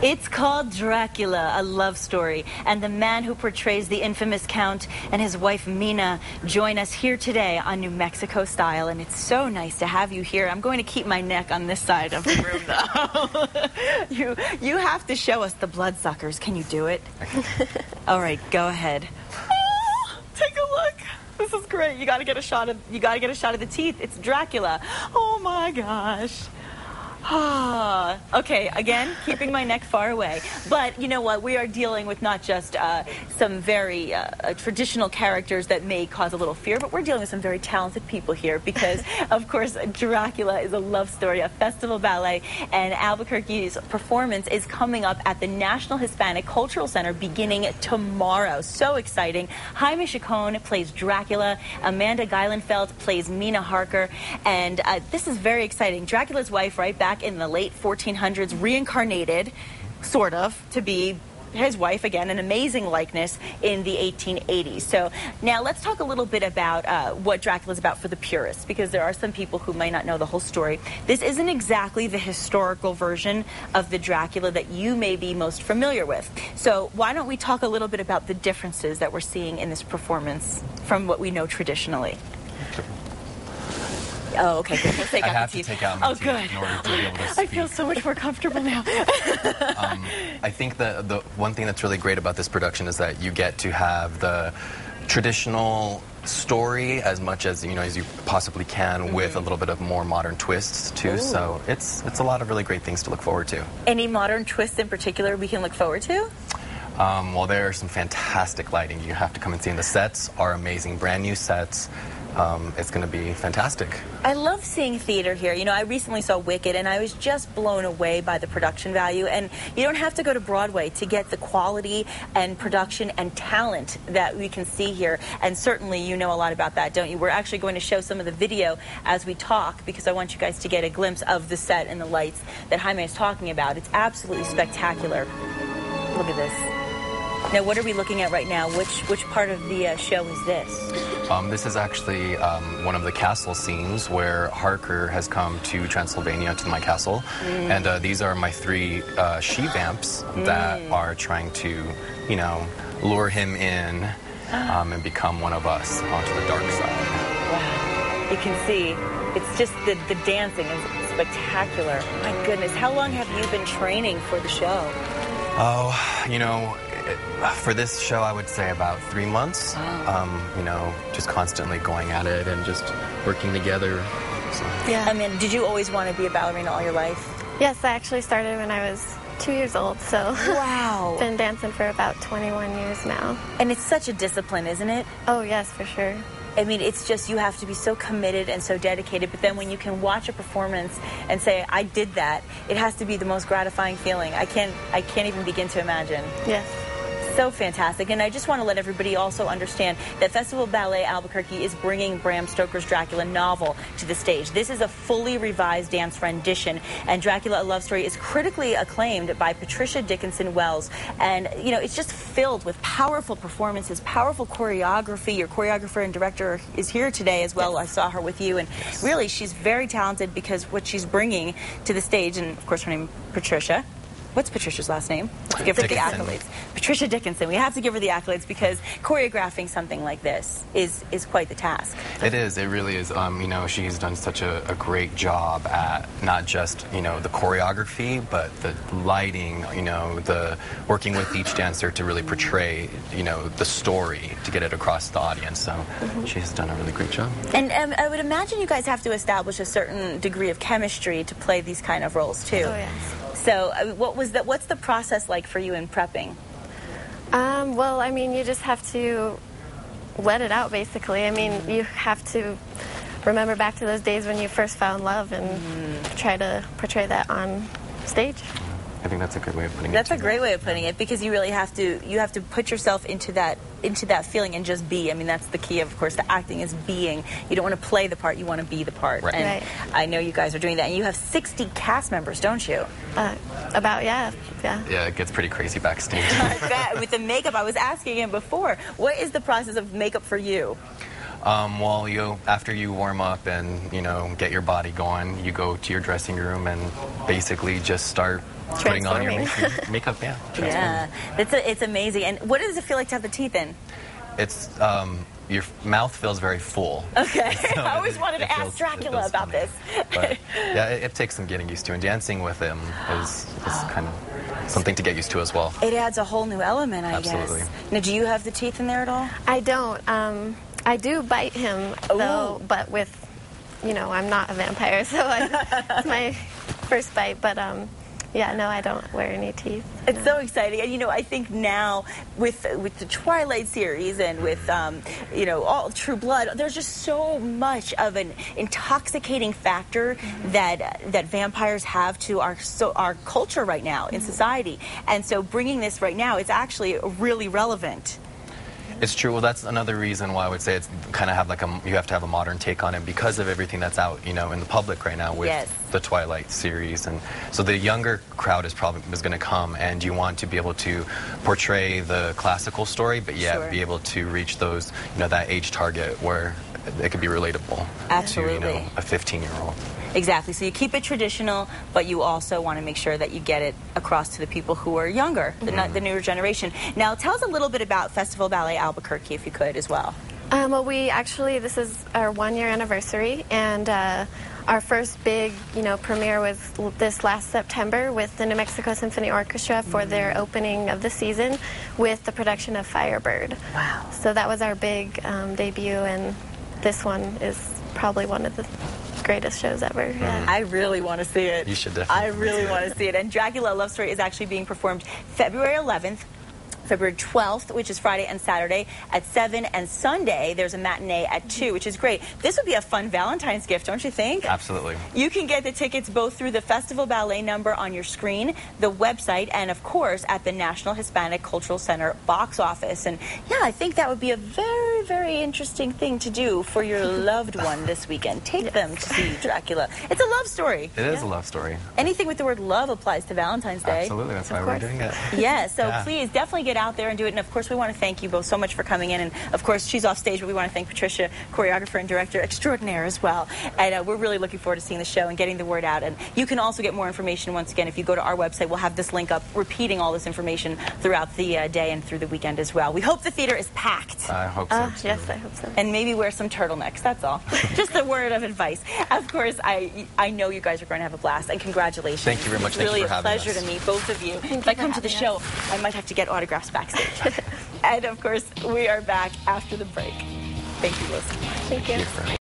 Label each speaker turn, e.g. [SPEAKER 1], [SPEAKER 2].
[SPEAKER 1] It's called Dracula, a love story, and the man who portrays the infamous Count and his wife Mina join us here today on New Mexico Style, and it's so nice to have you here. I'm going to keep my neck on this side of the room, though. you have to show us the bloodsuckers. Can you do it? All right, go ahead. Oh, take a look. This is great. You got to get a shot of the teeth. It's Dracula. Oh my gosh. Okay, again, keeping my neck far away. But you know what? We are dealing with not just some very traditional characters that may cause a little fear, but we're dealing with some very talented people here because, of course, Dracula is a love story, a Festival Ballet, and Albuquerque's performance is coming up at the National Hispanic Cultural Center beginning tomorrow. So exciting. Jaime Chacon plays Dracula. Amanda Gelentfelt plays Mina Harker. And this is very exciting. Dracula's wife, right back in the late 1400s, reincarnated, sort of, to be his wife again, an amazing likeness in the 1880s. So now let's talk a little bit about what Dracula is about for the purists, because there are some people who might not know the whole story. This isn't exactly the historical version of the Dracula that you may be most familiar with. So why don't we talk a little bit about the differences that we're seeing in this performance from what we know traditionally? Oh, okay, good. We'll take out the teeth.
[SPEAKER 2] I have to take out my teeth
[SPEAKER 1] good.
[SPEAKER 2] in order to be able to speak.
[SPEAKER 1] I feel so much more comfortable now.
[SPEAKER 2] I think the one thing that's really great about this production is that you get to have the traditional story as much as you possibly can, with a little bit of more modern twists too. Ooh. So it's a lot of really great things to look forward to. Any modern twists in particular we can look forward to? Well, there are some fantastic lighting. You have to come and see. And the sets are amazing, brand new sets. It's going to be fantastic. I love seeing theater here. You know, I recently saw Wicked, and I was just blown away by the production value. And you don't have to go to Broadway to get the quality and production and talent that we can see here. And certainly you know a lot about that, don't you? We're actually going to show some of the video as we talk, because I want you guys to get a glimpse of the set and the lights that Jaime is talking about. It's absolutely spectacular. Look at this. Now, what are we looking at right now? Which part of the show is this? This is actually one of the castle scenes where Harker has come to Transylvania, to my castle. And these are my three she-vamps that are trying to, lure him in and become one of us onto the dark side. Wow. You can see, it's just the dancing is spectacular. My goodness. How long have you been training for the show? Oh, for this show, I would say about 3 months. Just constantly going at it and just working together. So. Yeah. I mean, did you always want to be a ballerina all your life?
[SPEAKER 3] Yes, I actually started when I was 2 years old, so wow. Been dancing for about 21 years now.
[SPEAKER 1] And it's such a discipline, isn't it?
[SPEAKER 3] Oh, yes, for sure.
[SPEAKER 1] I mean, it's just, you have to be so committed and so dedicated, but then when you can watch a performance and say, I did that, it has to be the most gratifying feeling. I can't even begin to imagine.
[SPEAKER 3] Yes.
[SPEAKER 1] So fantastic. And I just want to let everybody also understand that Festival Ballet Albuquerque is bringing Bram Stoker's Dracula novel to the stage. This is a fully revised dance rendition, and Dracula, a Love Story is critically acclaimed by Patricia Dickinson Wells. And, it's just filled with powerful performances, powerful choreography. Your choreographer and director is here today as well. Yes. I saw her with you, and really she's very talented because what she's bringing to the stage, and of course her name is Patricia. What's Patricia's last name? Let's give her the accolades. Patricia Dickinson. We have to give her the accolades because choreographing something like this is quite the task. It is. It really is. She's done such a great job at not just, the choreography, but the lighting, the working with each dancer to really portray, the story to get it across the audience. So she has done a really great job. And I would imagine you guys have to establish a certain degree of chemistry to play these kind of roles, too. Oh, yes. So what's the process like for you in prepping?
[SPEAKER 3] Well, I mean, you just have to let it out, basically. I mean, you have to remember back to those days when you first found love and try to portray that on stage.
[SPEAKER 2] I think that's a good way of putting it.
[SPEAKER 1] That's a great way of putting it, because you really have to put yourself into that feeling and just be. I mean, that's the key, of course. The acting is being. You don't want to play the part, you want to be the part. Right. And I know you guys are doing that. And you have 60 cast members, don't you?
[SPEAKER 3] Yeah,
[SPEAKER 2] it gets pretty crazy backstage.
[SPEAKER 1] With the makeup, I was asking him before, what is the process of makeup for you?
[SPEAKER 2] Well, after you warm up and, get your body going, you go to your dressing room and basically just start, putting on your
[SPEAKER 3] Transforming.
[SPEAKER 2] makeup. Yeah.
[SPEAKER 1] Yeah, it's amazing. And what does it feel like to have the teeth in?
[SPEAKER 2] It's your mouth feels very full.
[SPEAKER 1] Okay,
[SPEAKER 2] So
[SPEAKER 1] I always wanted to ask Dracula about
[SPEAKER 2] funny.
[SPEAKER 1] this.
[SPEAKER 2] But yeah, it takes some getting used to, and dancing with him is kind of something to get used to as well.
[SPEAKER 1] It adds a whole new element, I
[SPEAKER 2] Absolutely.
[SPEAKER 1] guess. Now, do you have the teeth in there at all?
[SPEAKER 3] I don't. I do bite him, though, but with, I'm not a vampire, so it's my first bite. But, yeah, no, I don't wear any teeth.
[SPEAKER 1] It's so exciting. And, I think now with the Twilight series and with, all True Blood, there's just so much of an intoxicating factor that vampires have to our culture right now in society. And so bringing this right now, it's actually really relevant.
[SPEAKER 2] It's true. Well, that's another reason why I would say it's kind of have you have to have a modern take on it because of everything that's out, in the public right now with the Twilight series, and so the younger crowd is going to come, and you want to be able to portray the classical story, but be able to reach those, that age target where it could be relatable to, a 15-year-old.
[SPEAKER 1] Exactly. So you keep it traditional, but you also want to make sure that you get it across to the people who are younger, the newer generation. Now, tell us a little bit about Festival Ballet Albuquerque, if you could, as well.
[SPEAKER 3] Well, this is our 1-year anniversary, and our first big, premiere was this last September with the New Mexico Symphony Orchestra for their opening of the season with the production of Firebird.
[SPEAKER 1] Wow.
[SPEAKER 3] So that was our big debut, and this one is probably one of the greatest shows ever. Yeah.
[SPEAKER 1] I really want to see it.
[SPEAKER 2] You should definitely.
[SPEAKER 1] I really want to see it. And Dracula, a Love Story is actually being performed February 11th. February 12th, which is Friday and Saturday at 7, and Sunday there's a matinee at 2, which is great. This would be a fun Valentine's gift, don't you think?
[SPEAKER 2] Absolutely.
[SPEAKER 1] You can get the tickets both through the Festival Ballet number on your screen, the website, and of course at the National Hispanic Cultural Center box office. And yeah, I think that would be a very, very interesting thing to do for your loved one this weekend. Take them to see Dracula. It's a love story.
[SPEAKER 2] It is a love story.
[SPEAKER 1] Anything with the word love applies to Valentine's Day.
[SPEAKER 2] Absolutely, that's why we're doing it.
[SPEAKER 1] Yeah, so please definitely get out there and do it. And of course, we want to thank you both so much for coming in. And of course, she's off stage, but we want to thank Patricia, choreographer and director extraordinaire as well. And we're really looking forward to seeing the show and getting the word out. And you can also get more information once again if you go to our website. We'll have this link up repeating all this information throughout the day and through the weekend as well. We hope the theater is packed.
[SPEAKER 2] I hope so too.
[SPEAKER 3] Yes, I hope so.
[SPEAKER 1] And maybe wear some turtlenecks, that's all. Just a word of advice. Of course, I know you guys are going to have a blast, and congratulations.
[SPEAKER 2] Thank you very much.
[SPEAKER 1] It's really
[SPEAKER 2] Thank you for having
[SPEAKER 1] a pleasure
[SPEAKER 2] us.
[SPEAKER 1] to meet both of you. If I come to the show, I might have to get autographs backstage. And of course, we are back after the break. Thank you, Liz.
[SPEAKER 3] Thank you.